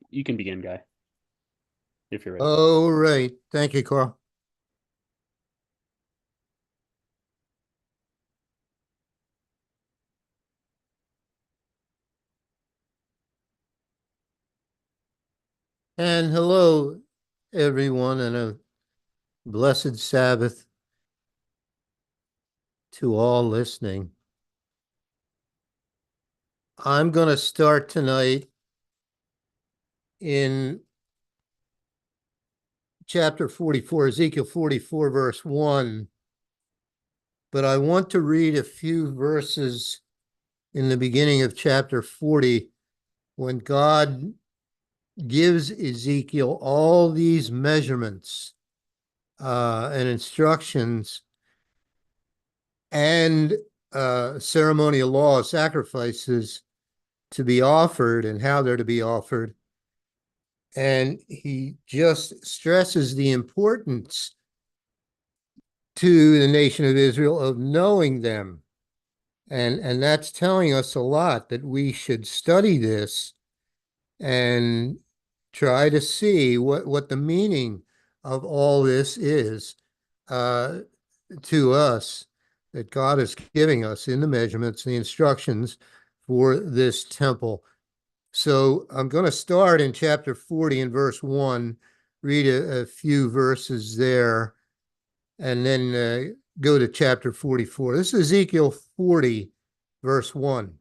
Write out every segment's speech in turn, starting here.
You can begin, Guy, if you're ready. All right. Thank you, Carl. And hello, everyone, and a blessed Sabbath to all listening. I'm going to start tonight in chapter 44, Ezekiel 44, verse 1. But I want to read a few verses in the beginning of chapter 40 when God gives Ezekiel all these measurements and instructions and ceremonial law sacrifices to be offered and how they're to be offered. And he just stresses the importance to the nation of Israel of knowing them. And that's telling us a lot that we should study this and try to see what the meaning of all this is uh, to us, that God is giving us in the measurements, the instructions for this temple. So I'm going to start in chapter 40 and verse 1, read a few verses there, and then go to chapter 44. This is Ezekiel 40, verse 1.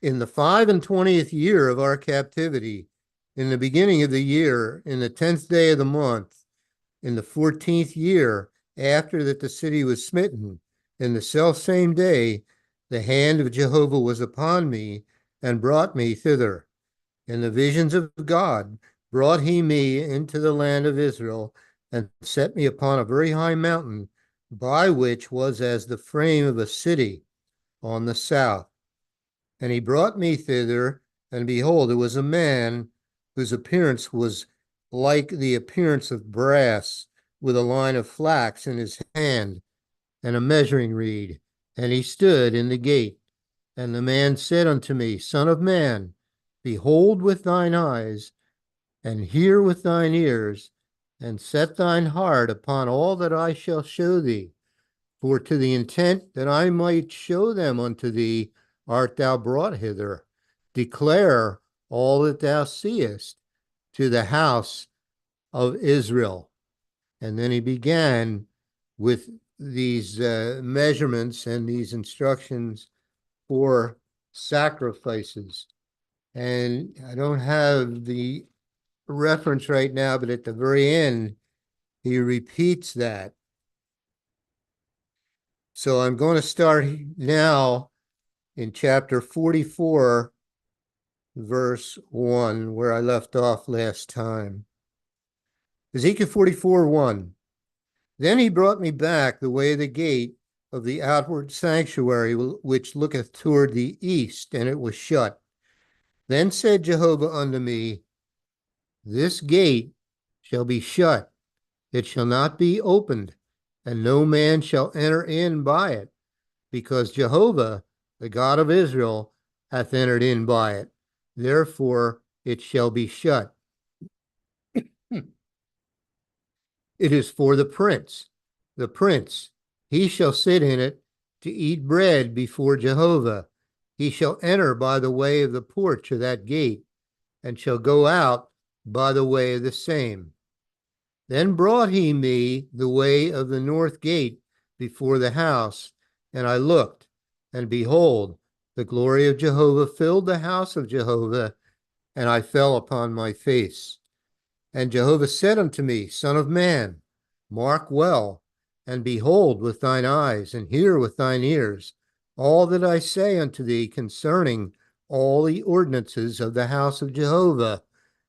In the 25th year of our captivity, in the beginning of the year, in the 10th day of the month, in the 14th year after that the city was smitten, in the selfsame day, the hand of Jehovah was upon me and brought me thither. In the visions of God brought he me into the land of Israel and set me upon a very high mountain, by which was as the frame of a city on the south. And he brought me thither, and behold, it was a man whose appearance was like the appearance of brass, with a line of flax in his hand, and a measuring reed. And he stood in the gate. And the man said unto me, Son of man, behold with thine eyes, and hear with thine ears, and set thine heart upon all that I shall show thee. For to the intent that I might show them unto thee art thou brought hither. Declare all that thou seest to the house of Israel. And then he began with these measurements and these instructions for sacrifices. And I don't have the reference right now, but at the very end, he repeats that. So I'm going to start now in chapter 44, verse 1, where I left off last time. Ezekiel 44, 1. Then he brought me back the way of the gate of the outward sanctuary, which looketh toward the east, and it was shut. Then said Jehovah unto me, This gate shall be shut, it shall not be opened, and no man shall enter in by it, because Jehovah, the God of Israel, hath entered in by it. Therefore it shall be shut. It is for the prince. The prince, he shall sit in it to eat bread before Jehovah. He shall enter by the way of the porch of that gate, and shall go out by the way of the same. Then brought he me the way of the north gate before the house, and I looked, and behold, the glory of Jehovah filled the house of Jehovah, and I fell upon my face. And Jehovah said unto me, Son of man, mark well, and behold with thine eyes, and hear with thine ears, all that I say unto thee concerning all the ordinances of the house of Jehovah,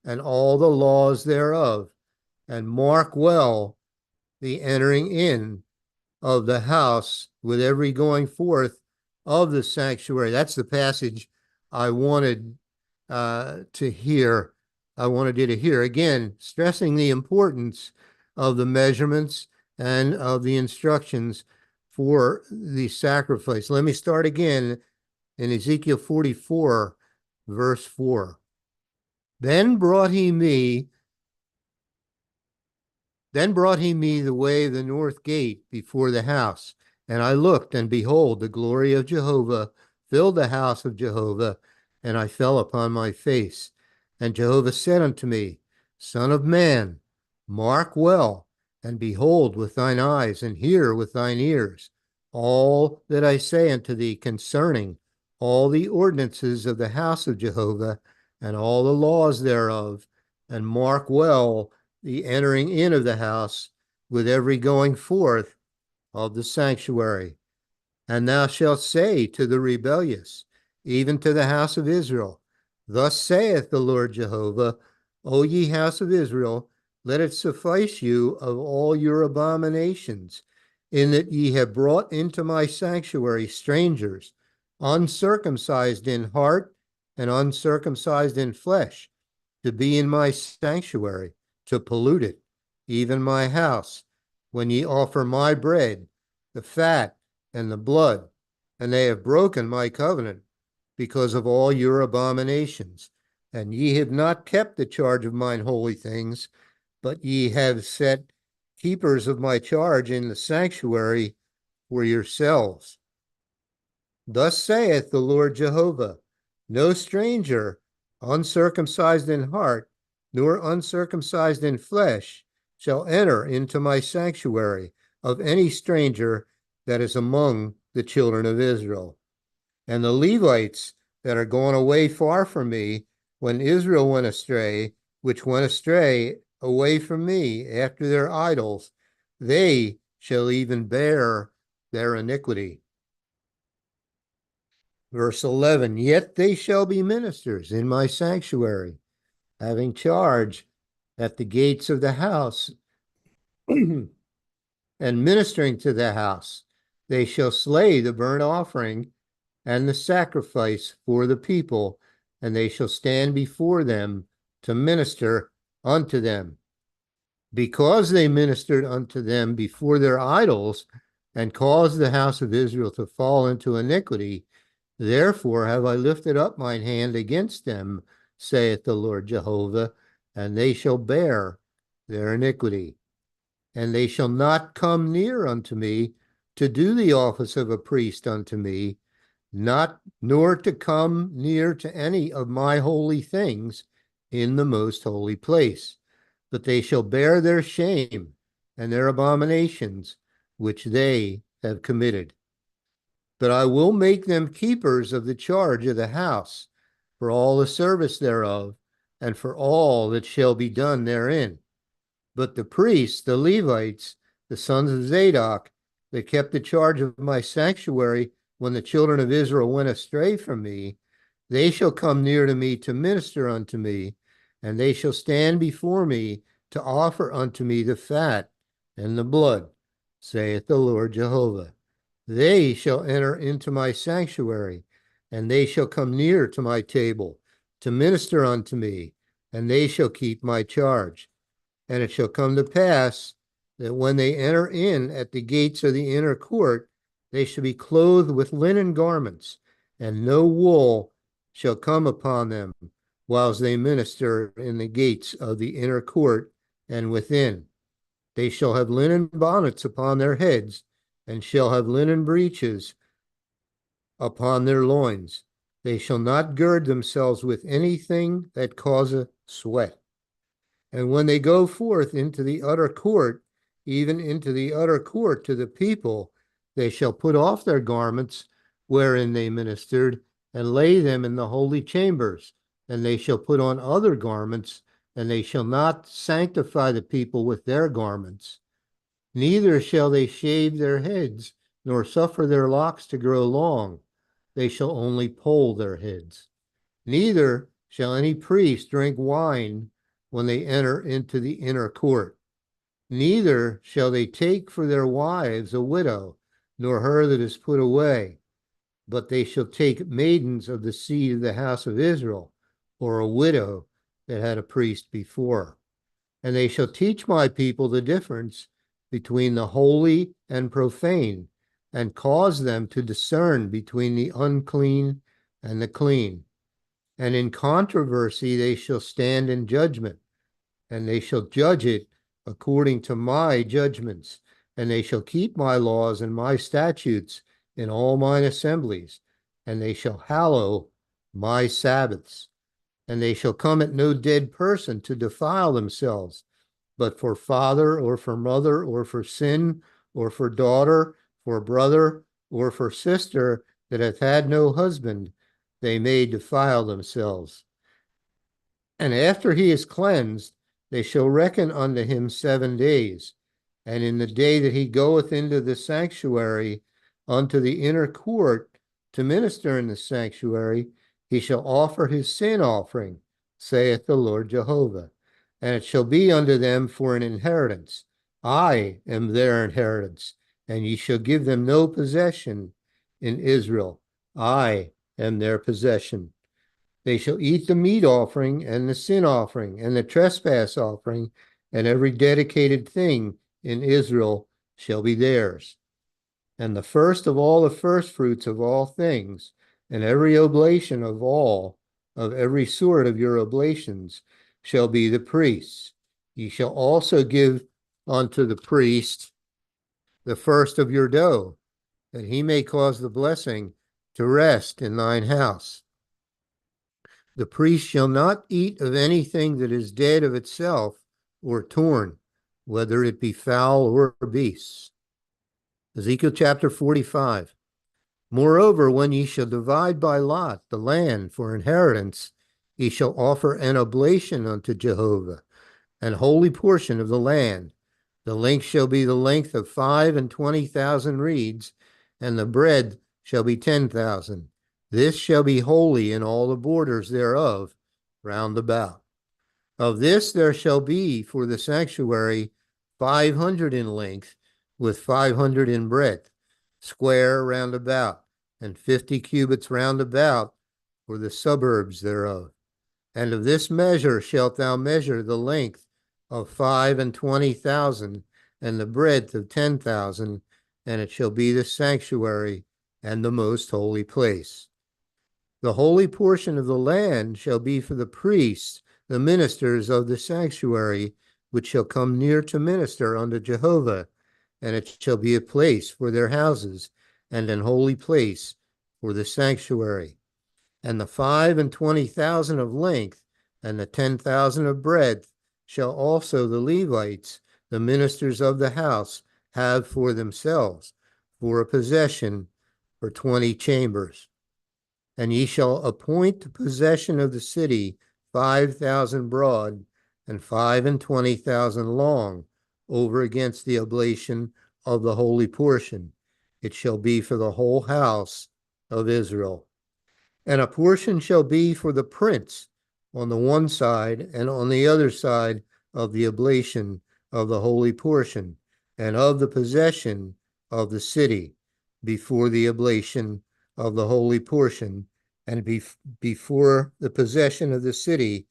and all the laws thereof. And mark well the entering in of the house with every going forth of the sanctuary. That's the passage I wanted to hear. I wanted you to hear again, stressing the importance of the measurements and of the instructions for the sacrifice. Let me start again in Ezekiel 44, verse 4. Then brought he me the way of the north gate before the house. And I looked, and behold, the glory of Jehovah filled the house of Jehovah, and I fell upon my face. And Jehovah said unto me, Son of man, mark well, and behold with thine eyes, and hear with thine ears all that I say unto thee concerning all the ordinances of the house of Jehovah, and all the laws thereof, and mark well the entering in of the house with every going forth of the sanctuary. And thou shalt say to the rebellious, even to the house of Israel, Thus saith the Lord Jehovah, O ye house of Israel, let it suffice you of all your abominations, in that ye have brought into my sanctuary strangers, uncircumcised in heart and uncircumcised in flesh, to be in my sanctuary, to pollute it, even my house, when ye offer my bread, the fat, and the blood, and they have broken my covenant because of all your abominations. And ye have not kept the charge of mine holy things, but ye have set keepers of my charge in the sanctuary for yourselves. Thus saith the Lord Jehovah, no stranger, uncircumcised in heart, nor uncircumcised in flesh, shall enter into my sanctuary of any stranger that is among the children of Israel. And the Levites that are gone away far from me, when Israel went astray, which went astray away from me after their idols, they shall even bear their iniquity. Verse 11, yet they shall be ministers in my sanctuary, having charge at the gates of the house and ministering to the house. They shall slay the burnt offering and the sacrifice for the people, and they shall stand before them to minister unto them. Because they ministered unto them before their idols, and caused the house of Israel to fall into iniquity, therefore have I lifted up mine hand against them, saith the Lord Jehovah, and they shall bear their iniquity. And they shall not come near unto me to do the office of a priest unto me, nor to come near to any of my holy things in the most holy place. But they shall bear their shame and their abominations, which they have committed. But I will make them keepers of the charge of the house, for all the service thereof, and for all that shall be done therein. But the priests, the Levites, the sons of Zadok, that kept the charge of my sanctuary when the children of Israel went astray from me, they shall come near to me to minister unto me, and they shall stand before me to offer unto me the fat and the blood, saith the Lord Jehovah. They shall enter into my sanctuary, and they shall come near to my table to minister unto me, and they shall keep my charge. And it shall come to pass that when they enter in at the gates of the inner court, they shall be clothed with linen garments, and no wool shall come upon them, whilst they minister in the gates of the inner court and within. They shall have linen bonnets upon their heads, and shall have linen breeches upon their loins. They shall not gird themselves with anything that causeth sweat. And when they go forth into the utter court, even into the utter court to the people, they shall put off their garments wherein they ministered, and lay them in the holy chambers. And they shall put on other garments, and they shall not sanctify the people with their garments. Neither shall they shave their heads, nor suffer their locks to grow long. They shall only poll their heads. Neither shall any priest drink wine when they enter into the inner court. Neither shall they take for their wives a widow, nor her that is put away, but they shall take maidens of the seed of the house of Israel, or a widow that had a priest before. And they shall teach my people the difference between the holy and profane, and cause them to discern between the unclean and the clean. And in controversy they shall stand in judgment, and they shall judge it according to my judgments, and they shall keep my laws and my statutes in all mine assemblies, and they shall hallow my Sabbaths. And they shall come at no dead person to defile themselves, but for father or for mother or for sin or for daughter, for brother or for sister that hath had no husband, they may defile themselves. And after he is cleansed, they shall reckon unto him 7 days. And in the day that he goeth into the sanctuary unto the inner court to minister in the sanctuary, he shall offer his sin offering, saith the Lord Jehovah. And it shall be unto them for an inheritance. I am their inheritance, and ye shall give them no possession in Israel. I am their possession. They shall eat the meat offering and the sin offering and the trespass offering, and every dedicated thing in Israel shall be theirs. And the first of all the firstfruits of all things, and every oblation of every sort of your oblations, shall be the priest's. Ye shall also give unto the priest the first of your dough, that he may cause the blessing to rest in thine house. The priest shall not eat of anything that is dead of itself or torn, whether it be fowl or beasts. Ezekiel chapter 45. Moreover, when ye shall divide by lot the land for inheritance, ye shall offer an oblation unto Jehovah, an holy portion of the land. The length shall be the length of 25,000 reeds, and the breadth shall be 10,000. This shall be holy in all the borders thereof round about. Of this there shall be for the sanctuary 500 in length, with 500 in breadth, square round about, and 50 cubits round about for the suburbs thereof. And of this measure shalt thou measure the length of 25,000, and the breadth of 10,000, and it shall be the sanctuary and the most holy place. The holy portion of the land shall be for the priests, the ministers of the sanctuary, which shall come near to minister unto Jehovah, and it shall be a place for their houses, and an holy place for the sanctuary. And the 25,000 of length, and the 10,000 of breadth, shall also the Levites, the ministers of the house, have for themselves, for a possession for 20 chambers. And ye shall appoint the possession of the city 5,000 broad, and 25,000 long, over against the oblation of the holy portion. It shall be for the whole house of Israel. And a portion shall be for the prince on the one side, and on the other side of the oblation of the holy portion, and of the possession of the city, before the oblation of the holy portion, and before the possession of the city,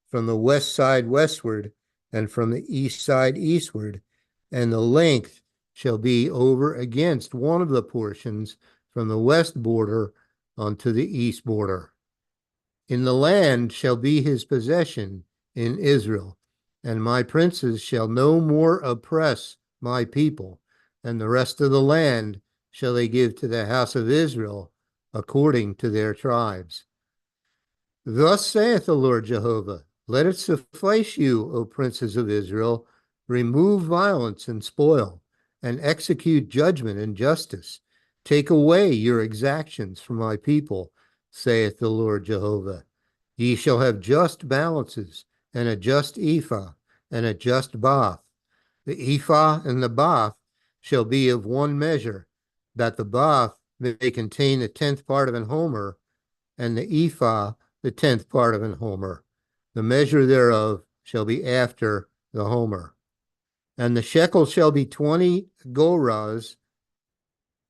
from the west side westward, and from the east side eastward. And the length shall be over against one of the portions from the west border unto the east border. In the land shall be his possession in Israel, and my princes shall no more oppress my people, and the rest of the land shall they give to the house of Israel according to their tribes. Thus saith the Lord Jehovah, let it suffice you, O princes of Israel, remove violence and spoil, and execute judgment and justice. Take away your exactions from my people, saith the Lord Jehovah. Ye shall have just balances, and a just ephah, and a just bath. The ephah and the bath shall be of one measure, that the bath may contain the 10th part of an homer, and the ephah the 10th part of an homer. The measure thereof shall be after the homer. And the shekel shall be 20 goras,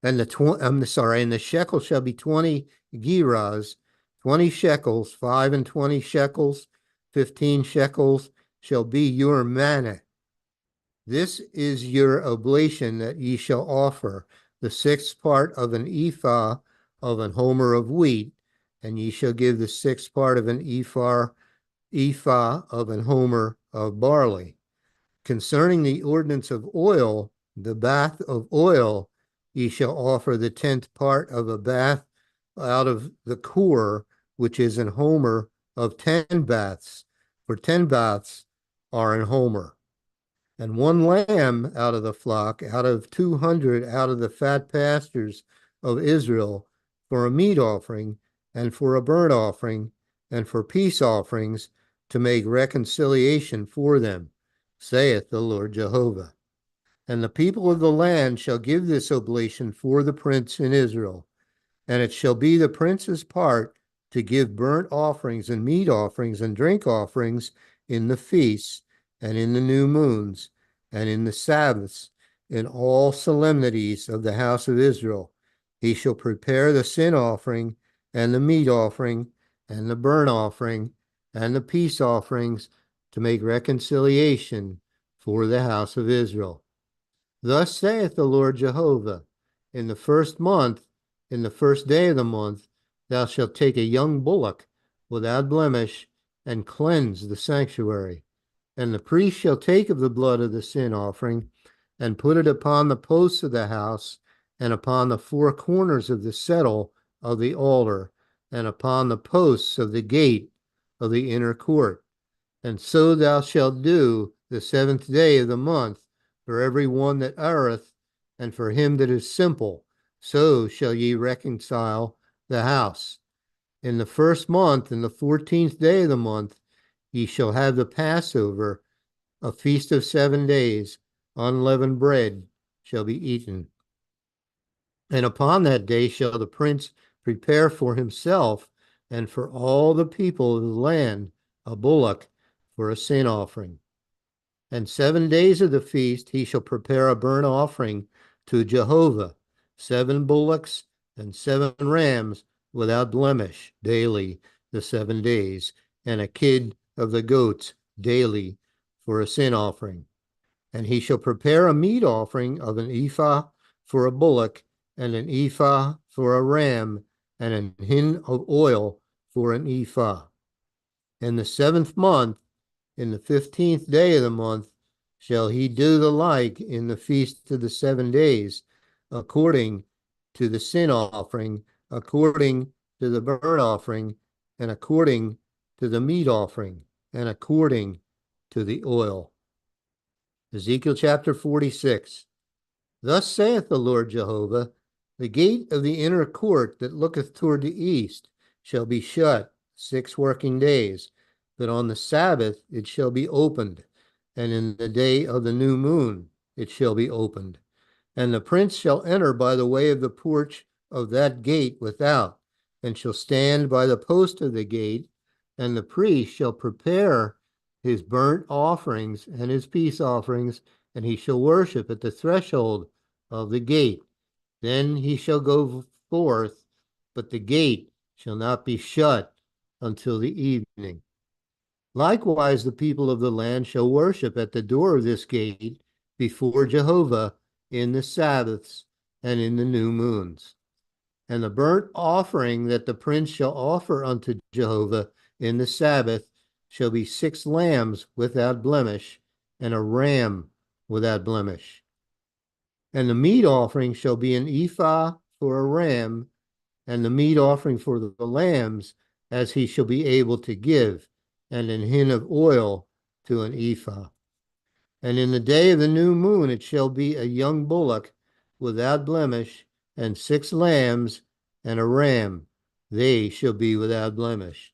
and the shekel shall be 20 gerahs, 20 shekels, 25 shekels, 15 shekels shall be your manna. This is your oblation that ye shall offer, the 6th part of an ephah of an homer of wheat, and ye shall give the sixth part of an ephah of an homer of barley. Concerning the ordinance of oil, the bath of oil, ye shall offer the 10th part of a bath out of the core, which is an homer of 10 baths, for 10 baths are an homer. And 1 lamb out of the flock, out of 200 out of the fat pastures of Israel, for a meat offering, and for a burnt offering, and for peace offerings, to make reconciliation for them, saith the Lord Jehovah. And the people of the land shall give this oblation for the prince in Israel. And it shall be the prince's part to give burnt offerings and meat offerings and drink offerings in the feasts and in the new moons and in the Sabbaths, in all solemnities of the house of Israel. He shall prepare the sin offering and the meat offering and the burnt offering and the peace offerings to make reconciliation for the house of Israel. Thus saith the Lord Jehovah, in the first month, in the first day of the month, thou shalt take a young bullock without blemish and cleanse the sanctuary. And the priest shall take of the blood of the sin offering and put it upon the posts of the house and upon the 4 corners of the settle of the altar and upon the posts of the gate of the inner court. And so thou shalt do the 7th day of the month for every one that erreth, and for him that is simple, so shall ye reconcile the house. In the first month, in the 14th day of the month, ye shall have the Passover, a feast of 7 days, unleavened bread shall be eaten. And upon that day shall the prince prepare for himself and for all the people of the land a bullock for a sin offering. And 7 days of the feast he shall prepare a burnt offering to Jehovah, 7 bullocks and 7 rams without blemish daily the 7 days, and a kid of the goats daily for a sin offering. And he shall prepare a meat offering of an ephah for a bullock, and an ephah for a ram, and an hin of oil for an ephah. In the 7th month, in the 15th day of the month, shall he do the like in the feast of the 7 days, according to the sin offering, according to the burnt offering, and according to the meat offering, and according to the oil. Ezekiel chapter 46. Thus saith the Lord Jehovah, the gate of the inner court that looketh toward the east shall be shut 6 working days, but on the Sabbath it shall be opened, and in the day of the new moon it shall be opened. And the prince shall enter by the way of the porch of that gate without, and shall stand by the post of the gate, and the priest shall prepare his burnt offerings and his peace offerings, and he shall worship at the threshold of the gate. Then he shall go forth, but the gate shall not be shut until the evening. Likewise, the people of the land shall worship at the door of this gate before Jehovah in the Sabbaths and in the new moons. And the burnt offering that the prince shall offer unto Jehovah in the Sabbath shall be 6 lambs without blemish, and a ram without blemish. And the meat offering shall be an ephah for a ram, and the meat offering for the lambs as he shall be able to give, and an hin of oil to an ephah. And in the day of the new moon it shall be a young bullock without blemish, and 6 lambs, and a ram, they shall be without blemish.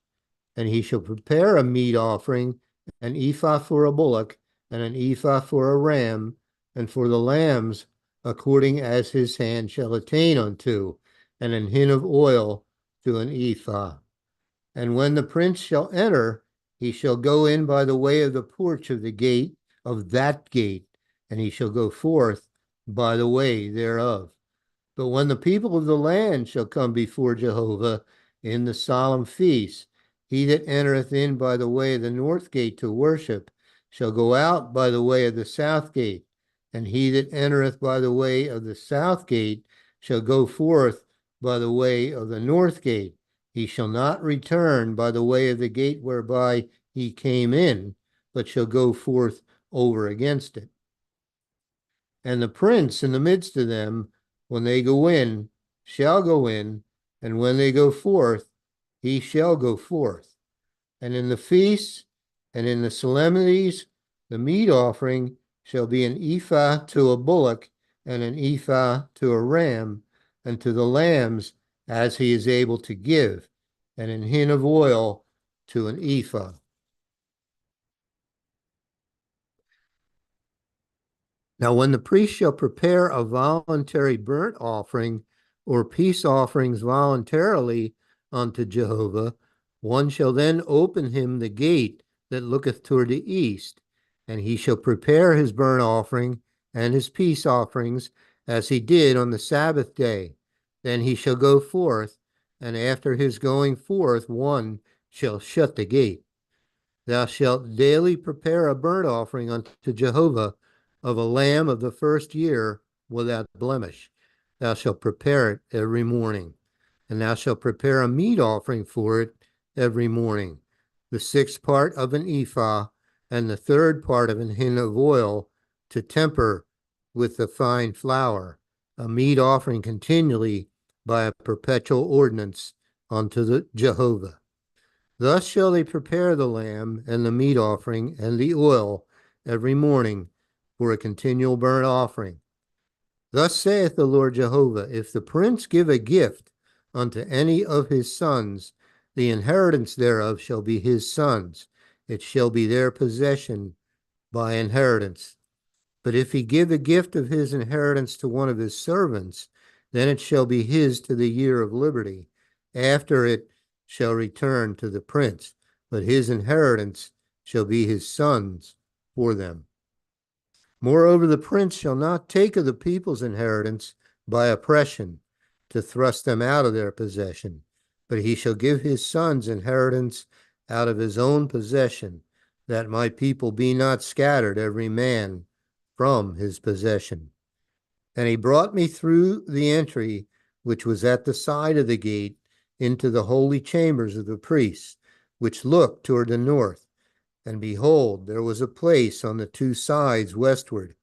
And he shall prepare a meat offering, an ephah for a bullock, and an ephah for a ram, and for the lambs, according as his hand shall attain unto, and an hin of oil to an ephah. And when the prince shall enter, he shall go in by the way of the porch of the gate of that gate, and he shall go forth by the way thereof. But when the people of the land shall come before Jehovah in the solemn feast, he that entereth in by the way of the north gate to worship shall go out by the way of the south gate, and he that entereth by the way of the south gate shall go forth by the way of the north gate. He shall not return by the way of the gate whereby he came in, but shall go forth over against it. And the prince in the midst of them, when they go in, shall go in, and when they go forth, he shall go forth. And in the feasts and in the solemnities, the meat offering shall be an ephah to a bullock, and an ephah to a ram, and to the lambs as he is able to give, and an hin of oil to an ephah. Now, when the priest shall prepare a voluntary burnt offering or peace offerings voluntarily unto Jehovah, one shall then open him the gate that looketh toward the east, and he shall prepare his burnt offering and his peace offerings as he did on the Sabbath day. Then he shall go forth, and after his going forth, one shall shut the gate. Thou shalt daily prepare a burnt offering unto Jehovah of a lamb of the first year without blemish. Thou shalt prepare it every morning. And thou shalt prepare a meat offering for it every morning, the sixth part of an ephah, and the third part of an hin of oil to temper with the fine flour, a meat offering continually by a perpetual ordinance unto the Jehovah. Thus shall they prepare the lamb and the meat offering and the oil every morning for a continual burnt offering. Thus saith the Lord Jehovah, if the prince give a gift unto any of his sons, the inheritance thereof shall be his sons. It shall be their possession by inheritance. But if he give a gift of his inheritance to one of his servants, then it shall be his to the year of liberty. After it shall return to the prince, but his inheritance shall be his sons for them. Moreover, the prince shall not take of the people's inheritance by oppression to thrust them out of their possession, but he shall give his sons inheritance out of his own possession, that my people be not scattered every man from his possession. And he brought me through the entry which was at the side of the gate into the holy chambers of the priests, which looked toward the north. And behold, there was a place on the two sides westward.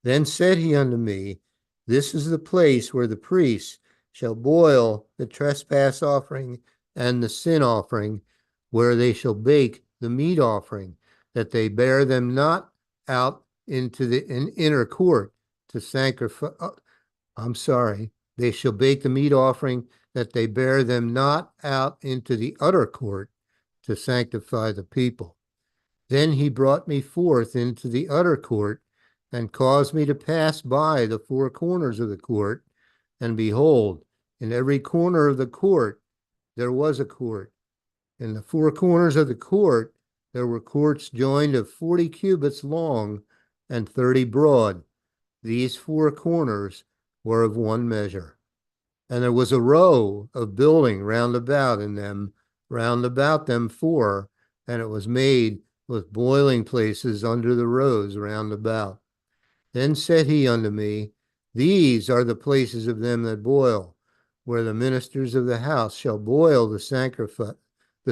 Then said he unto me, this is the place where the priests shall boil the trespass offering and the sin offering, where they shall bake the meat offering, that they bear them not out into the inner court to sanctify. They shall bake the meat offering, that they bear them not out into the utter court to sanctify the people. Then he brought me forth into the utter court, and caused me to pass by the four corners of the court. And behold, in every corner of the court there was a court. In the four corners of the court there were courts joined of 40 cubits long and 30 broad. These four corners were of one measure. And there was a row of building round about them four, and it was made with boiling places under the rows round about. Then said he unto me, these are the places of them that boil, where the ministers of the house shall boil the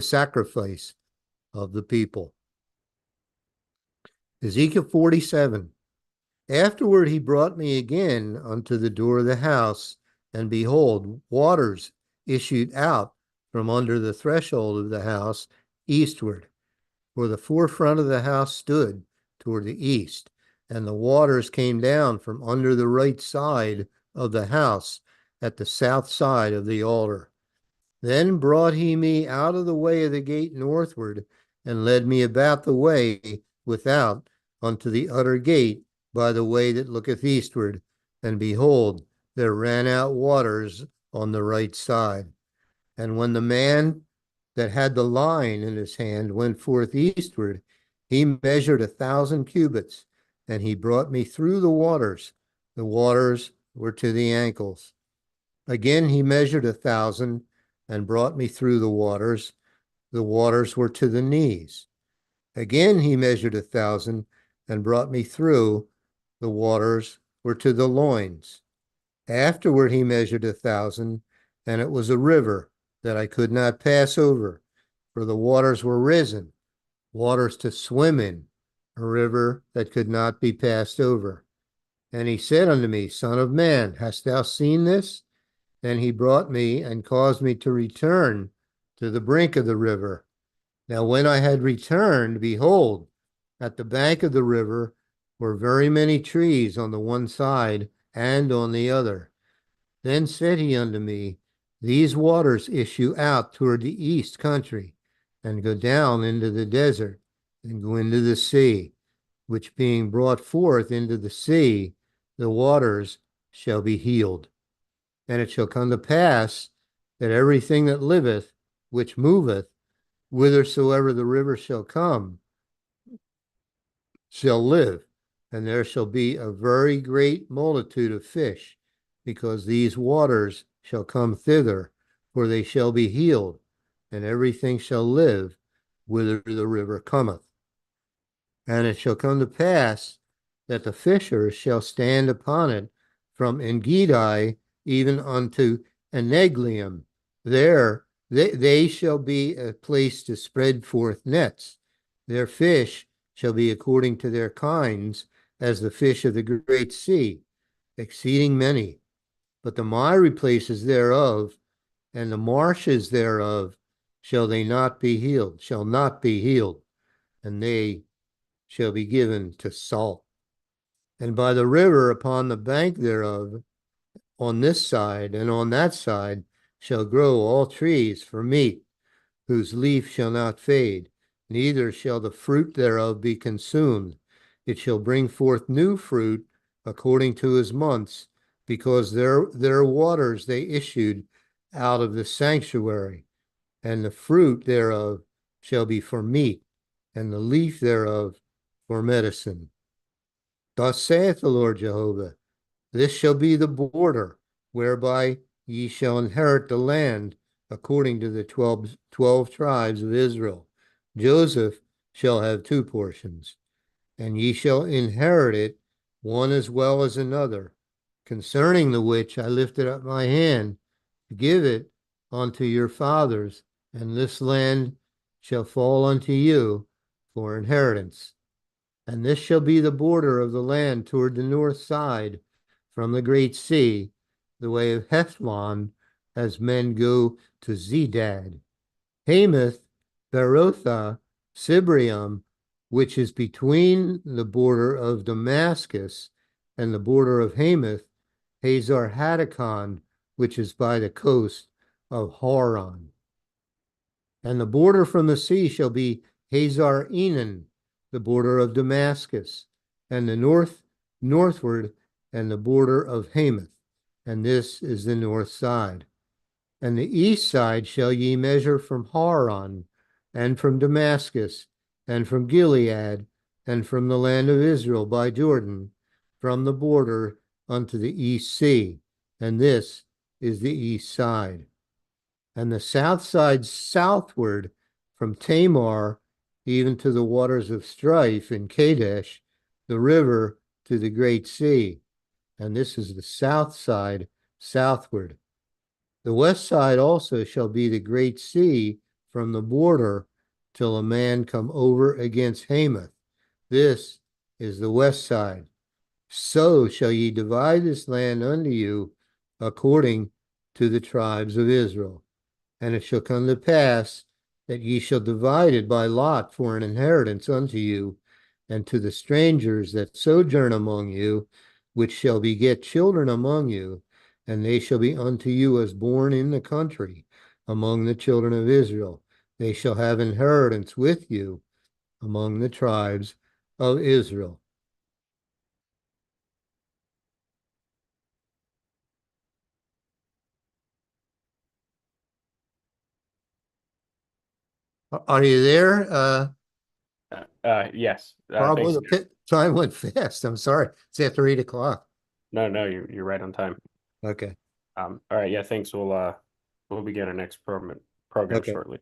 sacrifice of the people. Ezekiel 47. Afterward he brought me again unto the door of the house, and behold, waters issued out from under the threshold of the house eastward. For the forefront of the house stood toward the east, and the waters came down from under the right side of the house at the south side of the altar. Then brought he me out of the way of the gate northward, and led me about the way without unto the utter gate by the way that looketh eastward. And behold, there ran out waters on the right side. And when the man that had the line in his hand went forth eastward, he measured 1,000 cubits, and he brought me through the waters. The waters were to the ankles. Again he measured 1,000, and brought me through the waters. The waters were to the knees. Again he measured 1,000, and brought me through. The waters were to the loins. Afterward he measured 1,000, and it was a river, that I could not pass over, for the waters were risen, waters to swim in, a river that could not be passed over. And he said unto me, Son of man, hast thou seen this? Then he brought me and caused me to return to the brink of the river. Now, when I had returned, behold, at the bank of the river were very many trees on the one side and on the other. Then said he unto me, These waters issue out toward the east country, and go down into the desert, and go into the sea, which being brought forth into the sea, the waters shall be healed. And it shall come to pass that everything that liveth, which moveth, whithersoever the river shall come, shall live. And there shall be a very great multitude of fish, because these waters shall come thither, for they shall be healed, and everything shall live whither the river cometh. And it shall come to pass that the fishers shall stand upon it from Engedi even unto Eneglium. There they shall be a place to spread forth nets. Their fish shall be according to their kinds, as the fish of the great sea, exceeding many. But the miry places thereof and the marshes thereof shall not be healed, and they shall be given to salt. And by the river upon the bank thereof, on this side and on that side, shall grow all trees for meat, whose leaf shall not fade, neither shall the fruit thereof be consumed. It shall bring forth new fruit according to his months, because their waters they issued out of the sanctuary, and the fruit thereof shall be for meat, and the leaf thereof for medicine. Thus saith the Lord Jehovah, this shall be the border whereby ye shall inherit the land according to the 12 tribes of Israel. Joseph shall have 2 portions, and ye shall inherit it, one as well as another, concerning the which I lifted up my hand to give it unto your fathers, and this land shall fall unto you for inheritance. And this shall be the border of the land toward the north side, from the great sea, the way of Hethlon, as men go to Zedad. Hamath, Berotha, Sibrium, which is between the border of Damascus and the border of Hamath, Hazar Hatticon, which is by the coast of Hauran. And the border from the sea shall be Hazar Enan, the border of Damascus, and the northward, and the border of Hamath, and this is the north side. And the east side shall ye measure from Hauran, and from Damascus, and from Gilead, and from the land of Israel by Jordan, from the border unto the east sea, and this is the east side. And the south side southward from Tamar even to the waters of strife in Kadesh, the river to the great sea. And this is the south side southward. The west side also shall be the great sea from the border till a man come over against Hamath. This is the west side. So shall ye divide this land unto you according to the tribes of Israel. And it shall come to pass that ye shall divide it by lot for an inheritance unto you, and to the strangers that sojourn among you, which shall beget children among you, and they shall be unto you as born in the country among the children of Israel. They shall have inheritance with you among the tribes of Israel. Are you there? Yes. Probably Thanks. the time went fast. I'm sorry. It's after 8 o'clock. No, you're right on time. Okay. All right. Yeah. Thanks. We'll begin our next program Okay. shortly.